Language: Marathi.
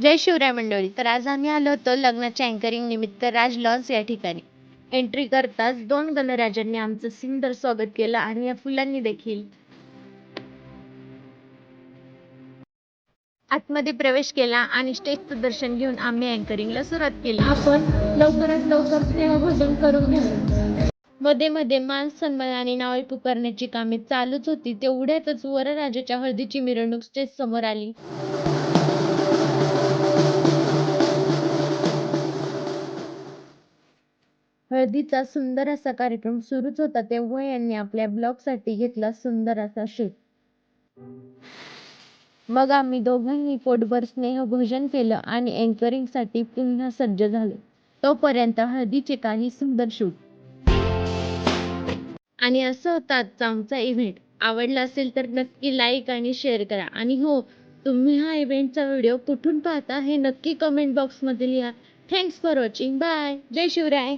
जय शिवराय मंडळी. तर आज आम्ही आलो होतो लग्नाच्या अँकरिंग निमित्त राज लॉन्स या ठिकाणी. एंट्री करताच दोन गणराजांनी आमचं सुंदर स्वागत केलं आणि या फुलांनी देखील. आतमध्ये प्रवेश केला आणि स्टेजचं दर्शन घेऊन आम्ही अँकरिंगला सुरुवात केली. आपण लवकरात लवकर स्नेहभोजन करून घेऊ. मध्ये मध्ये मान सन्मान आणि नावे पुकारण्याची कामे चालूच होती. तेवढ्यातच वरराजाच्या हळदीची मिरवणूक स्टेज समोर आली. हळदीचा सुंदर असा कार्यक्रम सुरूच होता तेव्हा यांनी आपल्या ब्लॉगसाठी घेतला सुंदर असा शूट. मग आम्ही दोघांनी पोटभर स्नेहभोजन केलं आणि अँकरिंगसाठी पुन्हा सज्ज झालो. तोपर्यंत हळदीचे काही सुंदर शूट. आणि असं होता आजचा आमचा इव्हेंट. आवडला असेल तर नक्की लाईक आणि शेअर करा. आणि हो, तुम्ही हा इव्हेंटचा व्हिडिओ कुठून पाहता हे नक्की कमेंट बॉक्समध्ये लिहा. Thanks for watching. बाय. जय शिवराय.